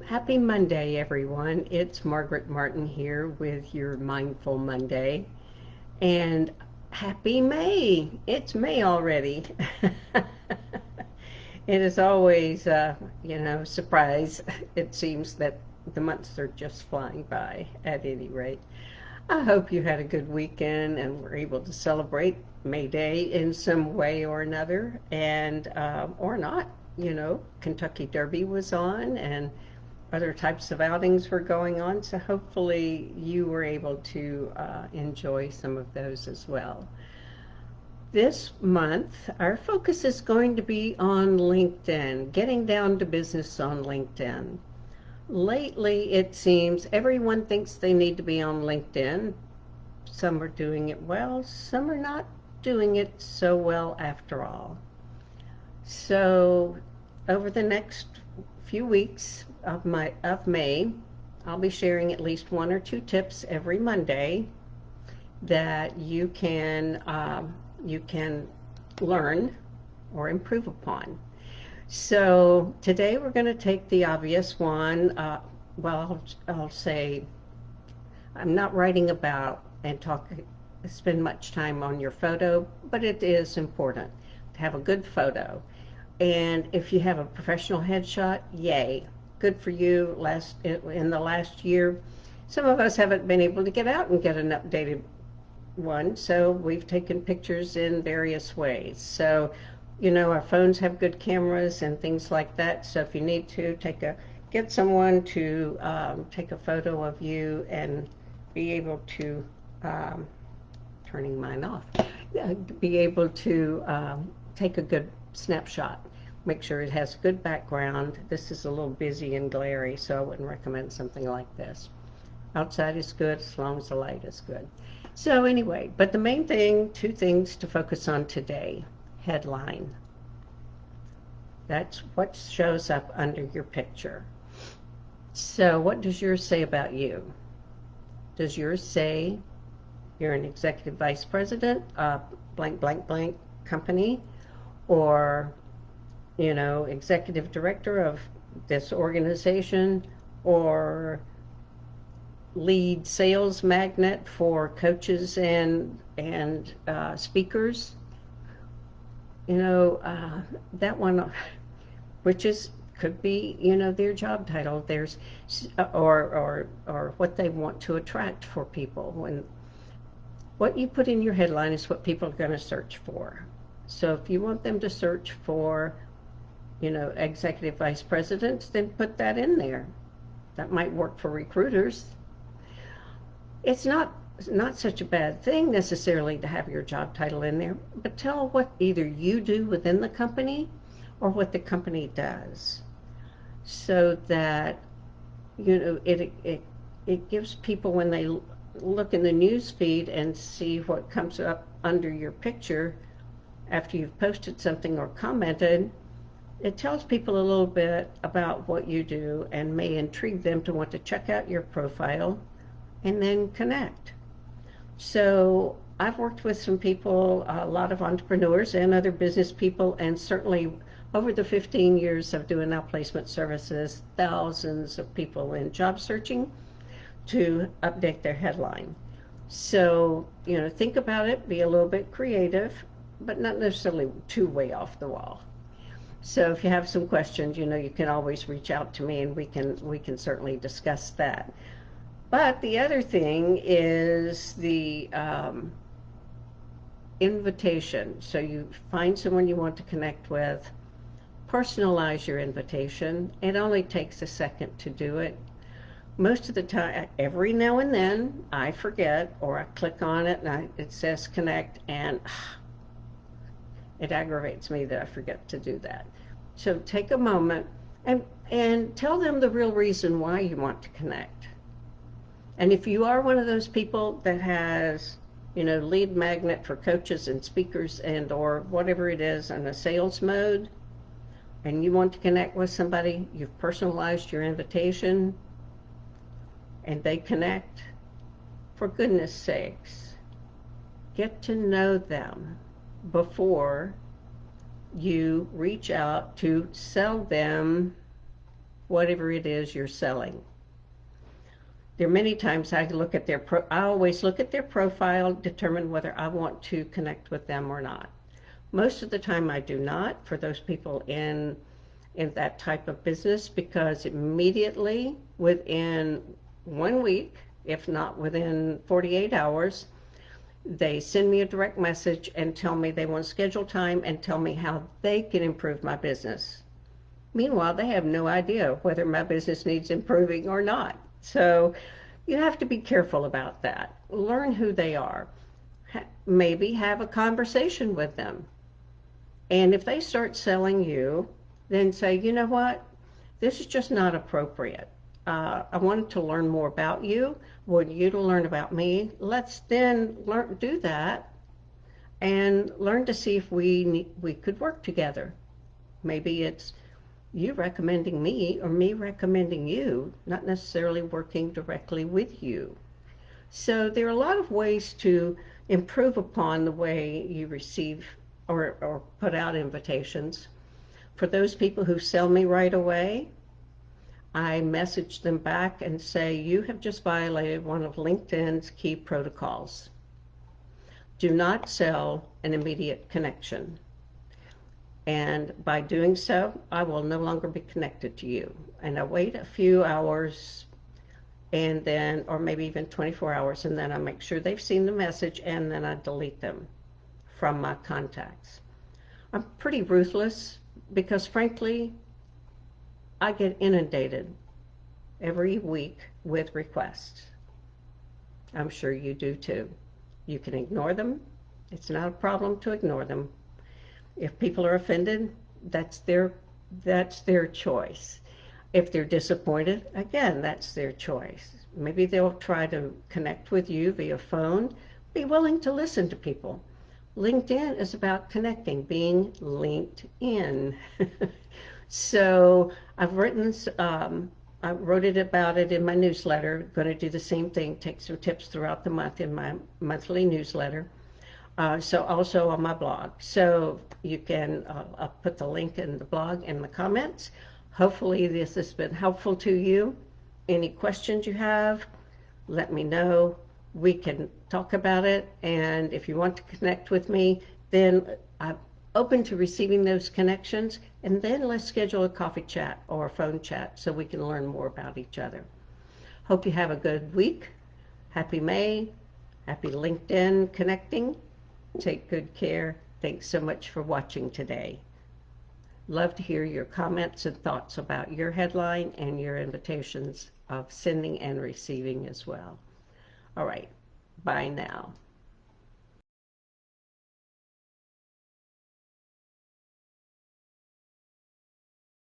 Happy Monday, everyone. It's Margaret Martin here with your Mindful Monday. And happy May. It's May already. It is always, surprise. It seems that the months are just flying by at any rate. I hope you had a good weekend and were able to celebrate May Day in some way or another, and or not. Kentucky Derby was on, and other types of outings were going on, so hopefully you were able to enjoy some of those as well. This month, our focus is going to be on LinkedIn, getting down to business on LinkedIn. Lately, it seems everyone thinks they need to be on LinkedIn. Some are doing it well, some are not doing it so well after all. So, over the next few weeks of May, I'll be sharing at least one or two tips every Monday that you can learn or improve upon. So today we're going to take the obvious one. I'll say I'm not writing about and spend much time on your photo, but it is important to have a good photo. And if you have a professional headshot, yay, good for you. In the last year, some of us haven't been able to get out and get an updated one, so we've taken pictures in various ways. So, our phones have good cameras and things like that. So if you need to get someone to take a photo of you and be able to turning mine off, be able to take a good snapshot. Make sure it has good background. This is a little busy and glary, so I wouldn't recommend something like this. Outside is good as long as the light is good. So anyway, but the main thing, two things to focus on today. Headline. That's what shows up under your picture. So what does yours say about you? Does yours say you're an executive vice president of blank, blank, blank company, or executive director of this organization, or lead sales magnet for coaches and speakers? That one, which is could be their job title. There's or what they want to attract for people. When what you put in your headline is what people are going to search for. So if you want them to search for executive vice presidents, then put that in there. That might work for recruiters. It's not such a bad thing necessarily to have your job title in there, but tell what either you do within the company or what the company does, so that it gives people, when they look in the news feed and see what comes up under your picture after you've posted something or commented, it tells people a little bit about what you do and may intrigue them to want to check out your profile and then connect. So I've worked with some people, a lot of entrepreneurs and other business people, and certainly over the 15 years of doing outplacement services, thousands of people in job searching to update their headline. So, think about it, be a little bit creative, but not necessarily too way off the wall. So if you have some questions, you can always reach out to me and we can certainly discuss that. But the other thing is the invitation. So you find someone you want to connect with, personalize your invitation. It only takes a second to do it. Most of the time, every now and then, I forget, or I click on it and it says connect, and it aggravates me that I forget to do that. So take a moment and tell them the real reason why you want to connect. And if you are one of those people that has, lead magnet for coaches and speakers and or whatever it is in a sales mode, and you want to connect with somebody, you've personalized your invitation, and they connect, for goodness sakes, get to know them before you reach out to sell them whatever it is you're selling. There are many times I always look at their profile, determine whether I want to connect with them or not. Most of the time I do not, for those people in that type of business, because immediately within 1 week, if not within 48 hours, they send me a direct message and tell me they want to schedule time and tell me how they can improve my business. Meanwhile, they have no idea whether my business needs improving or not. So you have to be careful about that. Learn who they are. Maybe have a conversation with them. And if they start selling you, then say, you know what, this is just not appropriate. I wanted to learn more about you. I want you to learn about me. Let's then do that and learn to see if we could work together. Maybe it's you recommending me or me recommending you, not necessarily working directly with you. So there are a lot of ways to improve upon the way you receive or put out invitations. For those people who sell me right away, I message them back and say, you have just violated one of LinkedIn's key protocols. Do not sell an immediate connection. And by doing so, I will no longer be connected to you. And I wait a few hours and then, or maybe even 24 hours, and then I make sure they've seen the message, and then I delete them from my contacts. I'm pretty ruthless because, frankly, I get inundated every week with requests. I'm sure you do too. You can ignore them. It's not a problem to ignore them. If people are offended, that's their choice. If they're disappointed, again, that's their choice. Maybe they'll try to connect with you via phone. Be willing to listen to people. LinkedIn is about connecting, being linked in. So I wrote about it in my newsletter. Going to do the same thing, take some tips throughout the month in my monthly newsletter. So also on my blog. So you can, I'll put the link in the blog in the comments. Hopefully this has been helpful to you. Any questions you have, let me know. We can talk about it. And if you want to connect with me, then I'm open to receiving those connections. And then let's schedule a coffee chat or a phone chat so we can learn more about each other. Hope you have a good week. Happy May. Happy LinkedIn connecting. Take good care. Thanks so much for watching today. Love to hear your comments and thoughts about your headline and your invitations of sending and receiving as well. All right. Bye now.